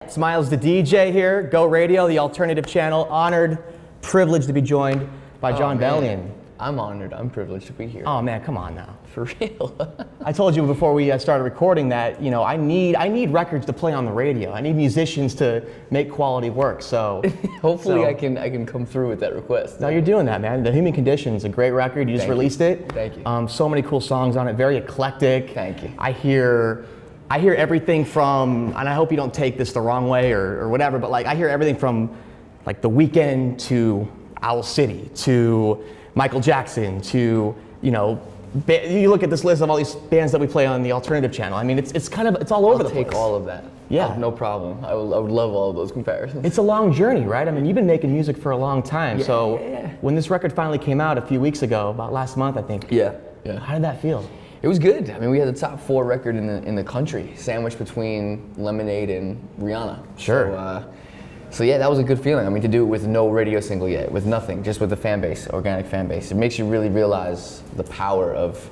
right, Smiles the DJ here, Go Radio, the alternative channel. Honored, privileged to be joined by Jon Bellion. I'm honored. I'm privileged to be here. Oh man, come on now. For real. I told you before we started recording that I need records to play on the radio. I need musicians to make quality work. So hopefully I can come through with that request. No, you're doing that, man. The Human Condition is a great record. You just released it. Thank you. So many cool songs on it. Very eclectic. Thank you. I hear everything from, and I hope you don't take this the wrong way or whatever, but like I hear everything from like The Weeknd to Owl City to Michael Jackson to, you look at this list of all these bands that we play on the alternative channel. I mean, it's all over the place. I'll take all of that. Yeah. No problem. I would love all of those comparisons. It's a long journey, right? I mean, you've been making music for a long time. Yeah. When this record finally came out a few weeks ago, about last month, I think. Yeah. How did that feel? It was good. I mean, we had the top 4 record in the country, sandwiched between Lemonade and Rihanna. Sure. So yeah, that was a good feeling. I mean, to do it with no radio single yet, with nothing, just with the fan base, organic fan base, it makes you really realize the power of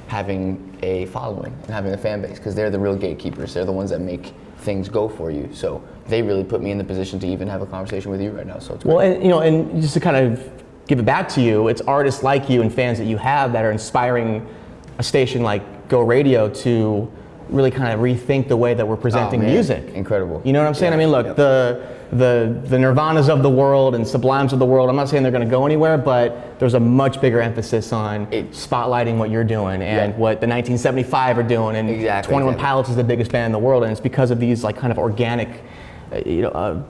having a following and having a fan base, because they're the real gatekeepers. They're the ones that make things go for you. So they really put me in the position to even have a conversation with you right now. So it's great. Well, and just to kind of give it back to you, it's artists like you and fans that you have that are inspiring a station like Go Radio to really kind of rethink the way that we're presenting music. Incredible. You know what I'm saying? Yeah. I mean, look, the Nirvanas of the world and Sublimes of the world, I'm not saying they're going to go anywhere, but there's a much bigger emphasis on spotlighting what you're doing and what the 1975 are doing, and 21 Pilots is the biggest band in the world, and it's because of these like kind of organic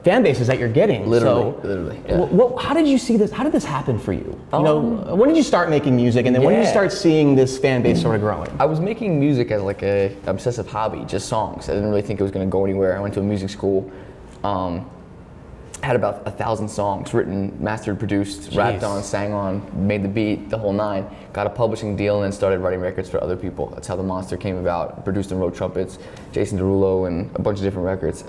fan bases that you're getting. Literally. Yeah. How did you see this? How did this happen for you? When did you start making music, and then when did you start seing this fan base sort of growing? I was making music as like a obsessive hobby, just songs. I didn't really think it was going to go anywhere. I went to a music school, had about 1,000 songs written, mastered, produced, rapped on, sang on, made the beat, the whole 9. Got a publishing deal and then started writing records for other people. That's how The Monster came about. Produced and wrote Trumpets, Jason Derulo, and a bunch of different records.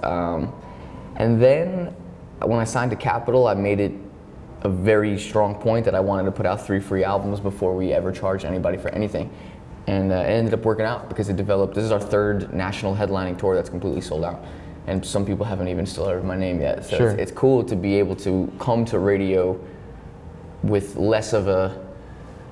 And then when I signed to Capitol, I made it a very strong point that I wanted to put out 3 free albums before we ever charged anybody for anything. And it ended up working out because it developed. This is our 3rd national headlining tour that's completely sold out. And some people haven't even still heard my name yet. So it's cool to be able to come to radio with less of a,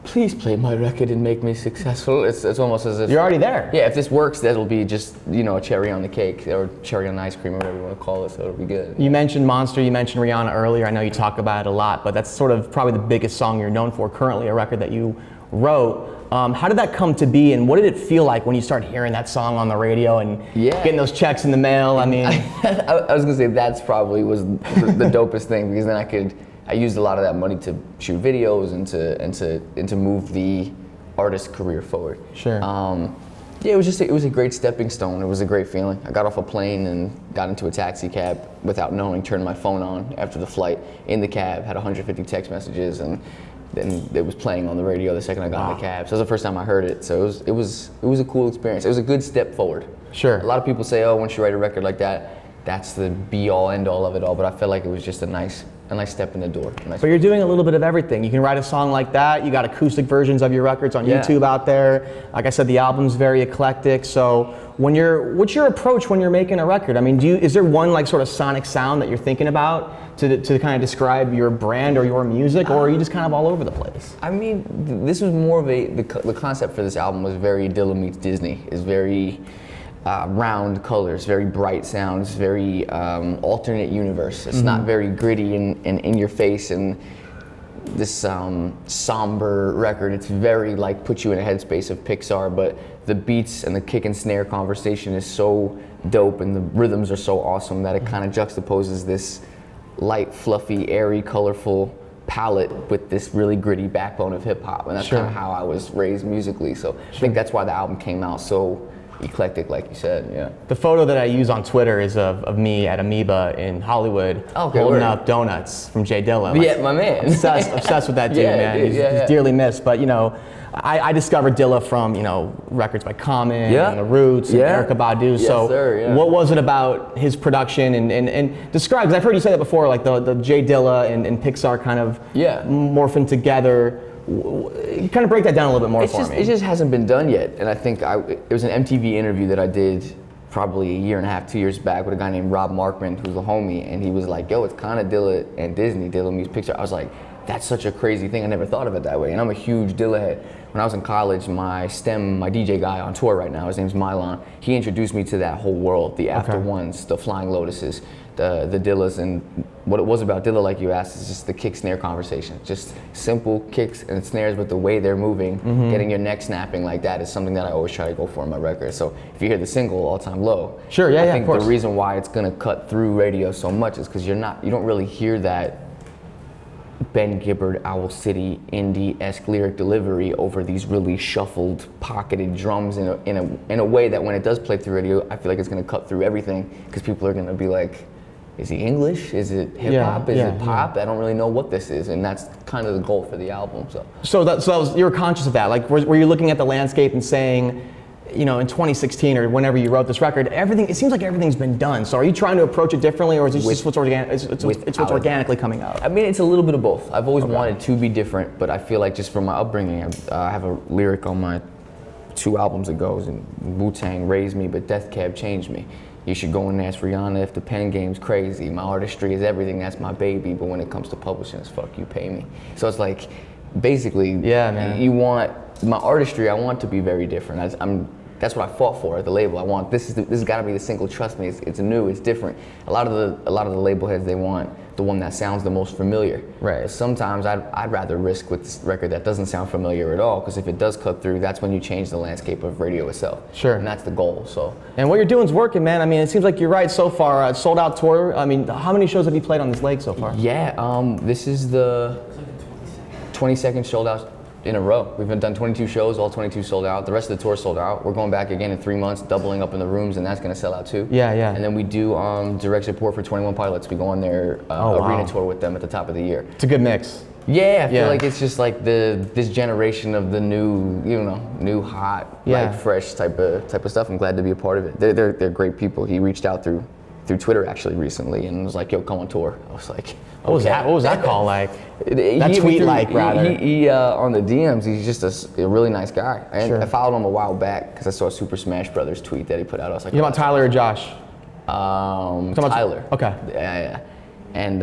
please play my record and make me successful. It's almost as if you're already there. Yeah, if this works, that'll be just a cherry on the cake or cherry on the ice cream or whatever you want to call it. So it'll be good. You mentioned Monster, you mentioned Rihanna earlier. I know you talk about it a lot, but that's sort of probably the biggest song you're known for currently, a record that you wrote. How did that come to be, and what did it feel like when you started hearing that song on the radio and getting those checks in the mail? I mean, I was gonna say that's probably was the dopest thing, because then I used a lot of that money to shoot videos and to move the artist career forward. Sure. Yeah, it was a great stepping stone. It was a great feeling. I got off a plane and got into a taxi cab without knowing, turned my phone on after the flight in the cab, had 150 text messages, and then it was playing on the radio the second I got in the cab. So it was the first time I heard it. So it was a cool experience. It was a good step forward. Sure. A lot of people say, oh, once you write a record like that, that's the be all end all of it all. But I felt like it was just a nice step in the door. But you're doing a little bit of everything. You can write a song like that. You got acoustic versions of your records on YouTube out there. Like I said, the album's very eclectic. So what's your approach when you're making a record? I mean, is there one like sort of sonic sound that you're thinking about to kind of describe your brand or your music, or are you just kind of all over the place? I mean, this was more of the concept for this album was very Dilla meets Disney. It's very round colors, very bright sounds, very alternate universe. It's not very gritty and in your face and this somber record. It's very like put you in a headspace of Pixar, but the beats and the kick and snare conversation is so dope and the rhythms are so awesome that it kind of juxtaposes this light, fluffy, airy, colorful palette with this really gritty backbone of hip hop, and that's kind of how I was raised musically. So I think that's why the album came out so eclectic, like you said. Yeah. The photo that I use on Twitter is of me at Amoeba in Hollywood, holding up donuts from Jay Dilla. Yeah, my man. Obsessed with that dude, man. He's dearly missed. But I discovered Dilla from records by Common and The Roots and Erykah Badu. What was it about his production and describe? Because I've heard you say that before, like the Jay Dilla and Pixar kind of morphing together. Kind of break that down a little bit more for me. It just hasn't been done yet, and I think it was an MTV interview that I did probably a year and a half, 2 years back with a guy named Rob Markman, who's a homie, and he was like, yo, it's kind of Dilla and Disney, Dilla meets Pixar. I was like, that's such a crazy thing. I never thought of it that way. And I'm a huge Dilla head. When I was in college, my DJ guy on tour right now, his name's Mylon, he introduced me to that whole world, the After Ones, the Flying Lotuses, the Dillas, and what it was about Dilla, like you asked, is just the kick snare conversation. Just simple kicks and snares, but the way they're moving, getting your neck snapping like that is something that I always try to go for in my record. So if you hear the single, All Time Low, sure, I think the reason why it's gonna cut through radio so much is because you don't really hear that Ben Gibbard, Owl City, indie-esque lyric delivery over these really shuffled, pocketed drums in a way that when it does play through radio, I feel like it's gonna cut through everything because people are gonna be like, is he English? Is it hip hop? Is it pop? I don't really know what this is, and that's kind of the goal for the album. So you were conscious of that. Like, were you looking at the landscape and saying, you know, in 2016 or whenever you wrote this record, it seems like everything's been done. So are you trying to approach it differently, or is it just what's organically coming out? I mean, it's a little bit of both. I've always wanted to be different, but I feel like just from my upbringing, I have a lyric on my 2 albums ago, and Wu-Tang raised me, but Death Cab changed me. You should go and ask Rihanna if the pen game's crazy. My artistry is everything, that's my baby, but when it comes to publishing, it's fuck you, pay me. So it's like, basically, you want, my artistry, I want to be very different. That's what I fought for at the label. I want, this has got to be the single, trust me, it's new, it's different. A lot of the label heads, they want the one that sounds the most familiar. Right. But sometimes I'd rather risk with this record that doesn't sound familiar at all, because if it does cut through, that's when you change the landscape of radio itself. Sure. And that's the goal, so. And what you're doing's working, man. I mean, it seems like you're right so far. Sold out tour. I mean, how many shows have you played on this leg so far? Yeah, this is the 22nd sold out in a row. We've done 22 shows, all 22 sold out. The rest of the tour sold out. We're going back again in 3 months, doubling up in the rooms, and that's going to sell out too. Yeah. And then we do direct support for 21 Pilots. We go on their arena tour with them at the top of the year. It's a good mix. Yeah, I feel like it's just like this generation of the new hot, like fresh type of stuff. I'm glad to be a part of it. They're great people. He reached out through Twitter actually recently and was like, "Yo, come on tour." I was like, What was that call like? That tweet rather. He on the DMs, he's just a really nice guy. I followed him a while back because I saw a Super Smash Brothers tweet that he put out. I was like, you about Tyler or Josh? Tyler. Okay. Yeah. And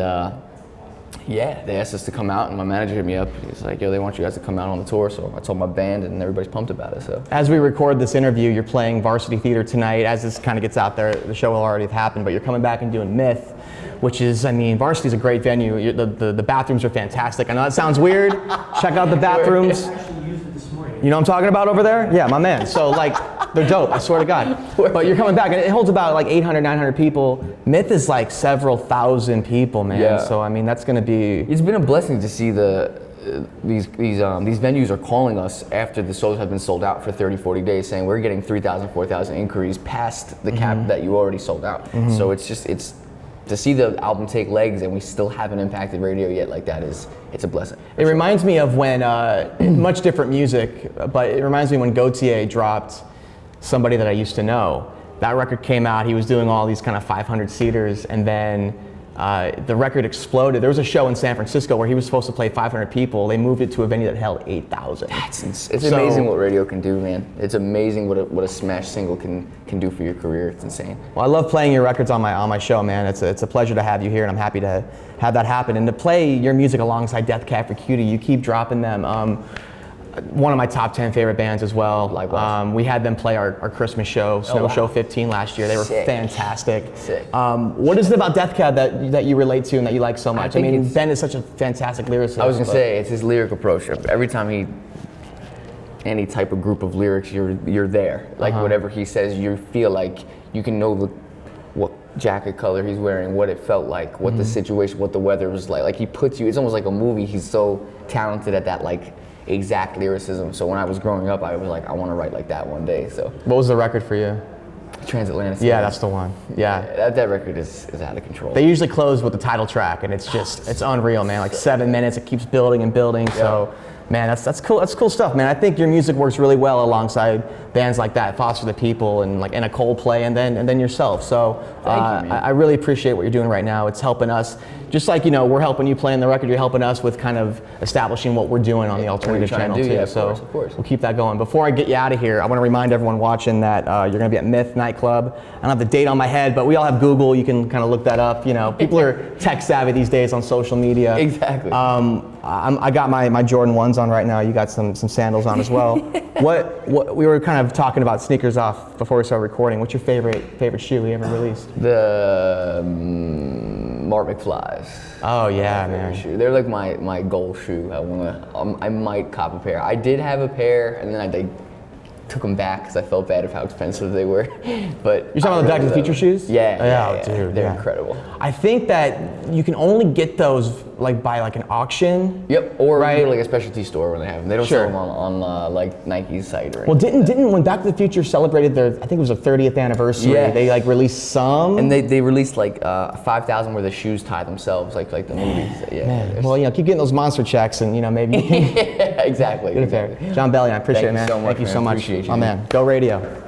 they asked us to come out, and my manager hit me up. He's like, "Yo, they want you guys to come out on the tour." So I told my band, and everybody's pumped about it. So as we record this interview, you're playing Varsity Theater tonight. As this kind of gets out there, the show will already have happened, but you're coming back and doing Myth, which is, I mean, Varsity's a great venue. The bathrooms are fantastic. I know that sounds weird. Check out the bathrooms. You know what I'm talking about over there? Yeah, my man. So like, they're dope, I swear to God. But you're coming back, and it holds about like 800, 900 people. Myth is like several thousand people, man. Yeah. So I mean, that's gonna be. It's been a blessing to see these venues are calling us after the shows have been sold out for 30, 40 days, saying we're getting 3,000, 4,000 inquiries past the cap that you already sold out. So it's to see the album take legs and we still haven't impacted radio yet, like that it's a blessing. It reminds me of when, much different music, but it reminds me when Gautier dropped Somebody That I Used to Know. That record came out, he was doing all these kind of 500 seaters, and then the record exploded. There was a show in San Francisco where he was supposed to play 500 people. They moved it to a venue that held 8,000. It's amazing what radio can do, man. It's amazing what a smash single can do for your career. It's insane. Well, I love playing your records on my show, man. It's a pleasure to have you here, and I'm happy to have that happen. And to play your music alongside Death Cab for Cutie, you keep dropping them. One of my top 10 favorite bands as well. Likewise. We had them play our Christmas show, Snow Show 15 last year. They were fantastic. Sick. What is it about Death Cab that you relate to and that you like so much? I mean, Ben is such a fantastic lyricist. I was gonna say, it's his lyric approach. Every time any type of group of lyrics, you're there. Like whatever he says, you feel like you can know what jacket color he's wearing, what it felt like, what the situation, what the weather was like. Like he puts you, it's almost like a movie. He's so talented at that, like, exact lyricism. So when I was growing up, I was like, I want to write like that one day. So what was the record for you? Transatlantic. Yeah, that's the one. Yeah. That record is out of control. They usually close with the title track, and it's unreal, man. Like 7 minutes, it keeps building and building. So Man, that's cool. That's cool stuff, man. I think your music works really well alongside bands like that, Foster the People, and like a Coldplay, and then yourself. So I really appreciate what you're doing right now. It's helping us, just like we're helping you playing the record. You're helping us with kind of establishing what we're doing on the alternative channel too. Yeah, so of course. We'll keep that going. Before I get you out of here, I want to remind everyone watching that you're going to be at Myth nightclub. I don't have the date on my head, but we all have Google. You can kind of look that up. People are tech savvy these days on social media. Exactly. I got my Jordan 1s on right now. You got some sandals on as well. What we were kind of talking about sneakers off before we started recording. What's your favorite shoe you ever released? The Mark McFly's. Oh yeah, man. Shoe. They're like my goal shoe. I might cop a pair. I did have a pair, and then I took them back because I felt bad of how expensive they were. But you're talking about the Back to the Future shoes? Yeah, dude, they're incredible. I think that you can only get those like by like an auction. Yep, or right? like a specialty store when they have them. They don't sell them on like Nike's site or anything. Well, didn't when Back to the Future celebrated their, I think it was their 30th anniversary, they like released some? And they released like 5,000 where the shoes tie themselves, like the movies. Yeah. Man. Well, keep getting those monster checks, and maybe you can yeah, exactly. get a pair. Jon Bellion, I appreciate it, man. Thank you so much. Thank you so much. Appreciate you. Oh man, Go Radio.